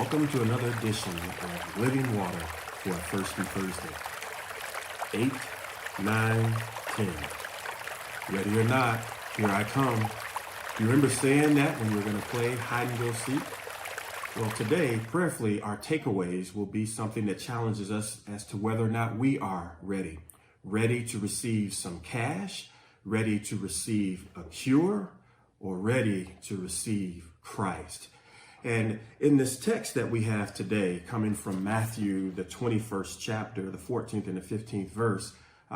Welcome to another edition of Living Water for our Thirsty Thursday. 8, 9, 10. Ready or not, here I come. You remember saying that when you were going to play hide and go seek? Well, today, prayerfully, our takeaways will be something that challenges us as to whether or not we are ready. Ready to receive some cash, ready to receive a cure, or ready to receive Christ. And in this text that we have today, coming from Matthew, the 21st chapter, the 14th and the 15th verse,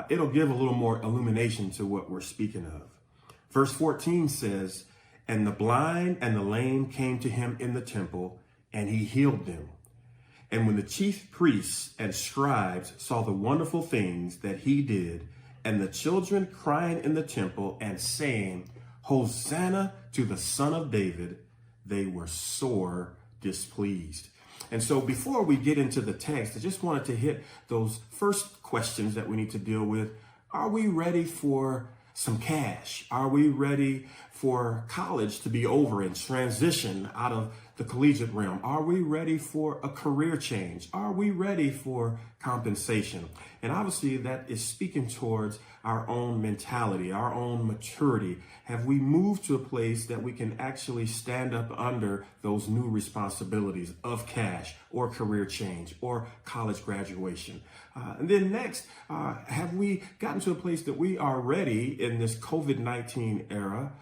it'll give a little more illumination to what we're speaking of. Verse 14 says, "And the blind and the lame came to him in the temple, and he healed them. And when the chief priests and scribes saw the wonderful things that he did, and the children crying in the temple and saying, 'Hosanna to the Son of David,' they were sore displeased." And so before we get into the text, I just wanted to hit those first questions that we need to deal with. Are we ready for some cash? Are we ready for college to be over and transition out of the collegiate realm? Are we ready for a career change? Are we ready for compensation? And obviously that is speaking towards our own mentality, our own maturity. Have we moved to a place that we can actually stand up under those new responsibilities of cash or career change or college graduation? And then next, have we gotten to a place that we are ready in this COVID-19 era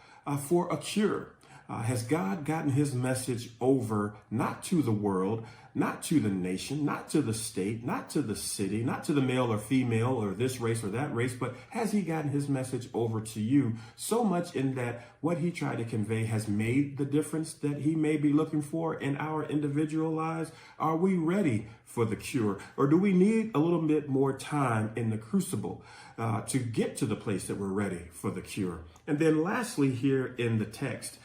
for a cure? Has God gotten his message over, not to the world, not to the nation, not to the state, not to the city, not to the male or female or this race or that race, but has he gotten his message over to you so much in that what he tried to convey has made the difference that he may be looking for in our individual lives? Are we ready for the cure? Or do we need a little bit more time in the crucible to get to the place that we're ready for the cure? And then lastly, here in the text,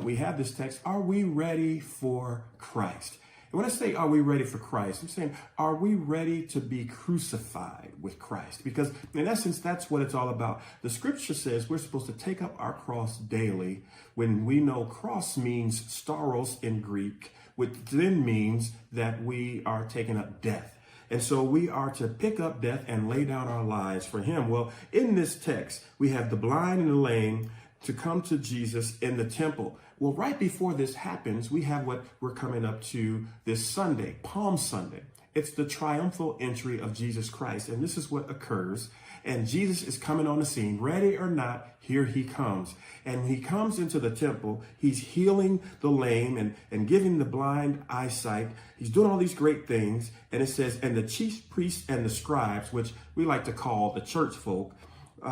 we have this text, are we ready for Christ? And when I say, are we ready for Christ, I'm saying, are we ready to be crucified with Christ? Because in essence, that's what it's all about. The scripture says we're supposed to take up our cross daily, when we know cross means stauros in Greek, which then means that we are taking up death. And so we are to pick up death and lay down our lives for him. Well, in this text, we have the blind and the lame to come to Jesus in the temple. Well, right before this happens, we have what we're coming up to this Sunday, Palm Sunday. It's the triumphal entry of Jesus Christ. And this is what occurs. And Jesus is coming on the scene. Ready or not, here he comes. And he comes into the temple. He's healing the lame and giving the blind eyesight. He's doing all these great things. And it says, and the chief priests and the scribes, which we like to call the church folk,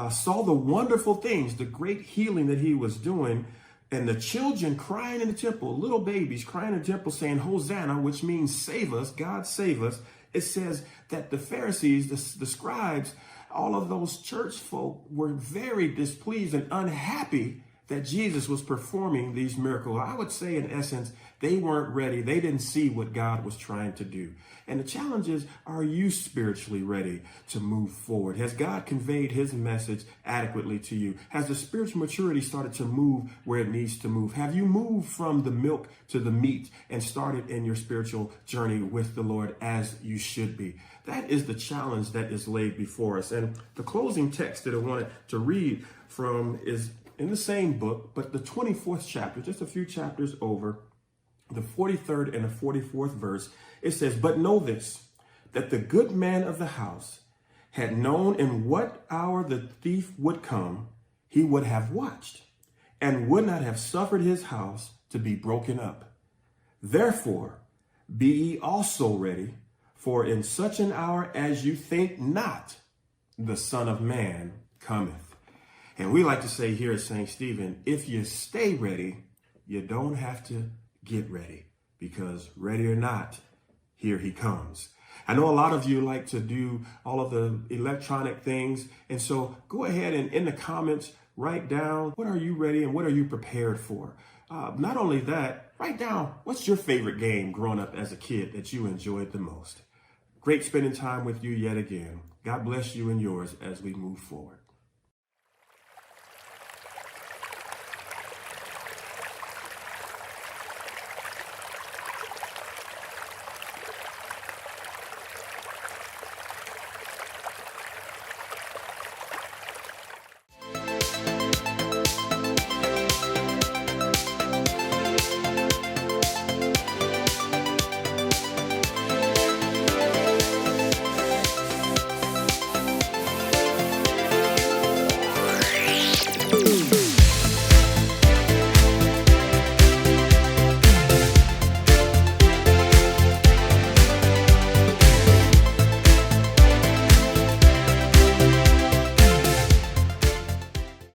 saw the wonderful things, the great healing that he was doing, and the children crying in the temple, little babies crying in the temple saying, Hosanna, which means save us, God save us. It says that the Pharisees, the scribes, all of those church folk were very displeased and unhappy that Jesus was performing these miracles. I would say, in essence, they weren't ready. They didn't see what God was trying to do. And the challenge is, are you spiritually ready to move forward? Has God conveyed his message adequately to you? Has the spiritual maturity started to move where it needs to move? Have you moved from the milk to the meat and started in your spiritual journey with the Lord as you should be? That is the challenge that is laid before us. And the closing text that I wanted to read from is in the same book, but the 24th chapter, just a few chapters over, the 43rd and the 44th verse. It says, "But know this, that the good man of the house had known in what hour the thief would come, he would have watched and would not have suffered his house to be broken up. Therefore, be ye also ready, for in such an hour as you think not, the Son of Man cometh." And we like to say here at St. Stephen, if you stay ready, you don't have to get ready, because ready or not, here he comes. I know a lot of you like to do all of the electronic things. And so go ahead and in the comments, write down, what are you ready and what are you prepared for? Not only that, write down, what's your favorite game growing up as a kid that you enjoyed the most? Great spending time with you yet again. God bless you and yours as we move forward.